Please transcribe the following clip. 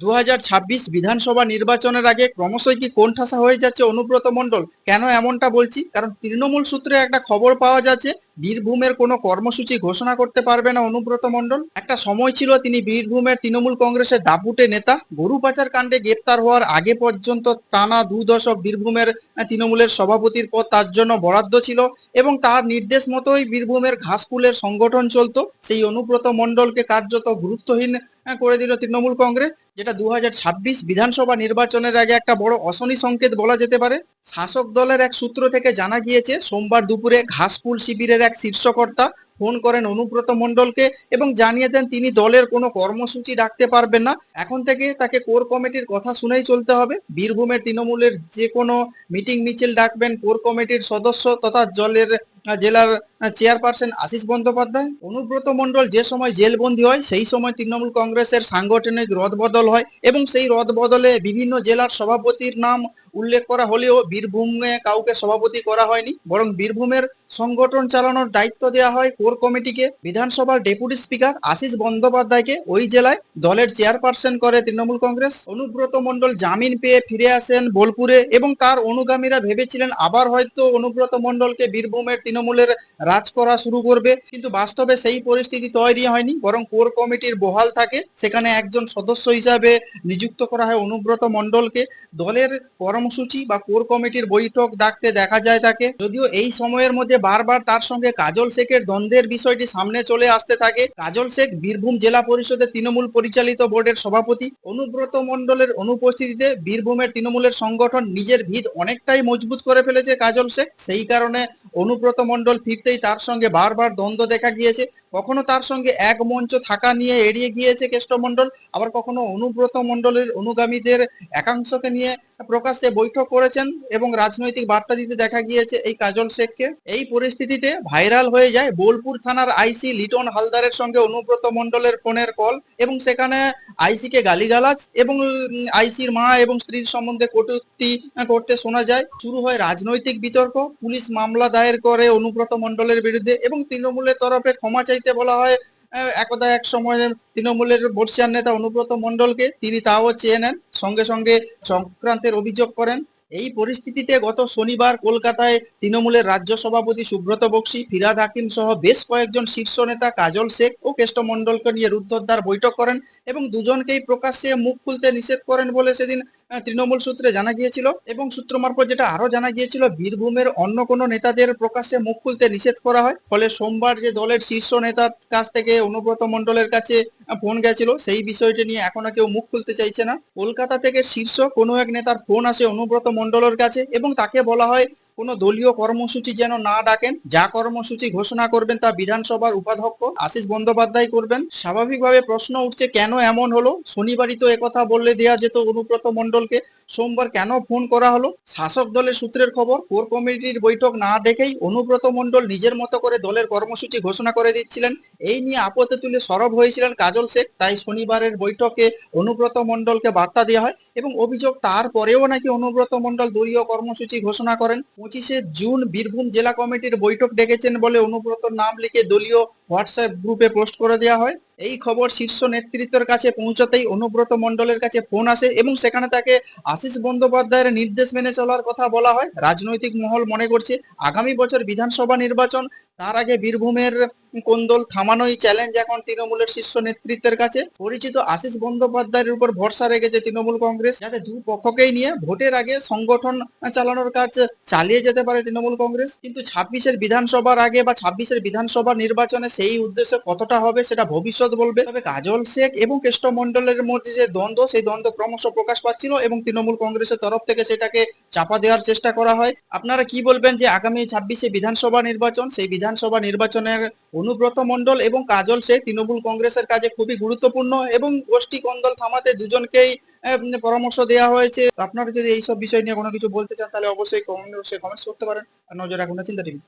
2026 বিধানসভা নির্বাচনের আগে ক্রমশই কি কোণঠাসা হয়ে যাচ্ছে অনুব্রত মণ্ডল? কেন এমনটা বলছি? কারণ তৃণমূল সূত্রে একটা খবর পাওয়া যাচ্ছে বীরভূমের কোনো কর্মসূচি ঘোষণা করতে পারবে না অনুব্রত মণ্ডল। একটা সময় ছিল তিনি বীরভূমের তৃণমূল কংগ্রেসের দাপুটে নেতা। গরু পাচার কাণ্ডে গ্রেপ্তার হওয়ার আগে পর্যন্ত টানা 2 দশক বীরভূমের তৃণমূলের সভাপতির পদ তার জন্য বরাদ্দ ছিল এবং তার নির্দেশ মতোই বীরভূমের ঘাসফুলের সংগঠন চলতো। সেই অনুব্রত মণ্ডলকে কার্যত গুরুত্বহীন করে দিল তৃণমূল কংগ্রেস, যেটা 2026 বিধানসভা নির্বাচনের আগে একটা বড় অশনি সংকেত বলা যেতে পারে। শাসক দলের এক সূত্র থেকে জানা গিয়েছে সোমবার দুপুরে ঘাসফুল শিবিরের এক শীর্ষকর্তা ফোন করেন অনুব্রত মণ্ডলকে এবং জানিয়ে দেন তিনি দলের কোনো কর্মসূচি ডাকতে পারবেন না। এখন থেকে তাকে কোর কমিটির কথা শুনেই চলতে হবে। বীরভূমের তৃণমূলের যে কোনো মিটিং মিছিল ডাকবেন কোর কমিটির সদস্য তথা জেলার চেয়ারপারসন আশিস বন্দ্যোপাধ্যায়। অনুব্রত মণ্ডল যে সময় জেলবন্দী হয় সেই সময় তৃণমূল কংগ্রেসের সাংগঠনিক রদবদল হয় এবং সেই রদবদলে বিভিন্ন জেলার সভাপতির নাম উল্লেখ করা হলেও বীরভূমে কাউকে সভাপতি করা হয়নি, বরং বীরভূমের সংগঠন চালানোর দায়িত্ব দেওয়া হয় কোর কমিটিকে। বিধানসভার ডেপুটি স্পিকার আশিস বন্দ্যোপাধ্যায়কে ওই জেলায় দলের চেয়ারপারসন করে তৃণমূল কংগ্রেস। অনুব্রত মণ্ডল জামিন পেয়ে ফিরে আসেন বোলপুরে এবং তার অনুগামীরা ভেবেছিলেন আবার হয়তো অনুব্রত মণ্ডলকে বীরভূমের তৃণমূলের রাজ করা শুরু করবে, কিন্তু বাস্তবে সেই পরিস্থিতি তৈরি হয়নি, বরং কোর কমিটির বহাল থাকে। সেখানে একজন সদস্য হিসাবে নিযুক্ত করা হয় অনুব্রত মণ্ডলকে। দলের কর্মসূচি বা কোর কমিটির বৈঠক ডাকতে দেখা যায় তাকে। যদিও এই সময়ের মধ্যে বারবার তার সঙ্গে কাজল শেখের দ্বন্দ্বের বিষয়টি সামনে চলে আসতে থাকে। কাজল শেখ বীরভূম জেলা পরিষদের তৃণমূল পরিচালিত বোর্ডের সভাপতি। অনুব্রত মণ্ডলের অনুপস্থিতিতে বীরভূমের তৃণমূলের সংগঠন নিজের ভিত অনেকটাই মজবুত করে ফেলেছে কাজল শেখ। সেই কারণে অনুব্রত মণ্ডল ফিরতেই তার সঙ্গে বারবার দ্বন্দ্ব দেখা গিয়েছে। কখনো তার সঙ্গে এক মঞ্চ থাকা নিয়ে এড়িয়ে গিয়েছে কেষ্টমণ্ডল, আবার কখনো অনুব্রত মণ্ডলের অনুগামীদের একাংশকে নিয়ে প্রকাশ্যে বৈঠক করেছেন এবং রাজনৈতিক বার্তা দিতে দেখা গিয়েছে এই কাজল শেখকে। এই পরিস্থিতিতে ভাইরাল হয়ে যায় বোলপুর থানার আইসি লিটন হালদারের সঙ্গে অনুব্রত মণ্ডলের ফোনের কল এবং সেখানে আইসিকে গালিগালাজ এবং আইসির মা এবং স্ত্রীর সম্বন্ধে কটূক্তি করতে শোনা যায়। শুরু হয় রাজনৈতিক বিতর্ক। পুলিশ মামলা দায়ের করে অনুব্রত মণ্ডলের বিরুদ্ধে এবং তৃণমূলের তরফে ক্ষমা চাইতে বলা হয় একদা এক সময় তৃণমূলের বর্ষিয়ান নেতা অনুব্রত মণ্ডলকে। তিনি তাও চেয়ে নেন, সঙ্গে সঙ্গে চক্রান্তের অভিযোগ করেন। এই পরিস্থিতিতে গত শনিবার কলকাতায় তৃণমূলের রাজ্য সভাপতি সুব্রত বক্সী, ফিরহাদ হাকিম সহ বেশ কয়েকজন শীর্ষ নেতা কাজল শেখ ও কেষ্ট মণ্ডলকে নিয়ে রুদ্ধদ্বার বৈঠক করেন এবং দুজনকেই প্রকাশ্যে মুখ খুলতে নিষেধ করেন বলে সেদিন তৃণমূল সূত্রে জানা গিয়েছিল। এবং সূত্র মারফত যেটা আরো জানা গিয়েছিল, বীরভূমের অন্য কোনো নেতাদের প্রকাশ্যে মুখ খুলতে নিষেধ করা হয়। ফলে সোমবার যে দলের শীর্ষ নেতার কাছ থেকে অনুব্রত মণ্ডলের কাছে ফোন গেছিল সেই বিষয়টি নিয়ে এখনো কেউ মুখ খুলতে চাইছে না। কলকাতা থেকে শীর্ষ কোনো এক নেতার ফোন আসে অনুব্রত মণ্ডলের কাছে এবং তাকে বলা হয় কোনো দলীয় কর্মসূচি যেন না ডাকেন। যা কর্মসূচি ঘোষণা করবেন তা বিধানসভার উপাধ্যক্ষ আশিস বন্দ্যোপাধ্যায় করবেন। স্বাভাবিকভাবে প্রশ্ন উঠছে কেন এমন হলো? শনিবারই তো একথা বললে দেয়া যেত অনুব্রত মণ্ডলকে, সোমবার কেন ফোন করা হলো? শাসক দলের সূত্রের খবর, কোর কমিটির বৈঠক না ডেকেই অনুব্রত মণ্ডল নিজের মতো করে দলের কর্মসূচি ঘোষণা করে দিচ্ছিলেন। এই নিয়ে আপত্তি তুলে সরব হয়েছিলেন কাজল শেখ। তাই শনিবারের বৈঠকে অনুব্রত মণ্ডলকে বার্তা দেওয়া হয় এবং অভিযোগ তারপরেও নাকি অনুব্রত মণ্ডল দলীয় কর্মসূচি ঘোষণা করেন। 25শে জুন বীরভূম জেলা কমিটির বৈঠক ডেকেছেন বলে অনুব্রতর নাম লিখে দলীয় হোয়াটসঅ্যাপ গ্রুপে পোস্ট করে দেওয়া হয়। এই খবর শীর্ষ নেতৃত্বের কাছে পৌঁছাতেই অনুব্রত মণ্ডলের কাছে ফোন আসে এবং সেখানে তাকে আশিস বন্দ্যোপাধ্যায়ের নির্দেশ মেনে চলার কথা বলা হয়। রাজনৈতিক মহল মনে করছে আগামী বছর বিধানসভা নির্বাচন, তার আগে বীরভূমের কোন্দল থামানোই চ্যালেঞ্জ এখন তৃণমূলের শীর্ষ নেতৃত্বের কাছে। পরিচিত আশিস বন্দ্যোপাধ্যায়ের উপর ভরসা রেখেছে তৃণমূল কংগ্রেস, যাতে দু পক্ষকেই নিয়ে ভোটের আগে সংগঠন চালানোর কাজ চালিয়ে যেতে পারে তৃণমূল কংগ্রেস। কিন্তু 26-এর বিধানসভার আগে বা 26-এর বিধানসভা নির্বাচনে সেই উদ্দেশ্য কতটা হবে সেটা ভবিষ্যৎ বলবে। তবে কাজল শেখ এবং কেষ্ট মণ্ডলের মধ্যে যে দ্বন্দ্ব, সেই দ্বন্দ্ব ক্রমশ প্রকাশ পাচ্ছিল এবং তৃণমূল কংগ্রেসের তরফ থেকে সেটাকে চাপা দেওয়ার চেষ্টা করা হয়। আপনারা কি বলবেন যে আগামী 26-এ বিধানসভা নির্বাচন, সেই বিধানসভা নির্বাচনের অনুব্রত মণ্ডল এবং কাজল শেখ তৃণমূল কংগ্রেসের কাজে খুবই গুরুত্বপূর্ণ এবং গোষ্ঠী কন্দল থামাতে দুজনকেই পরামর্শ দেওয়া হয়েছে। আপনারা যদি এইসব বিষয় নিয়ে কোনো কিছু বলতে চান তাহলে অবশ্যই কমেন্টস করতে পারেন। আর নজর রাখুন চিন্তা টিভি।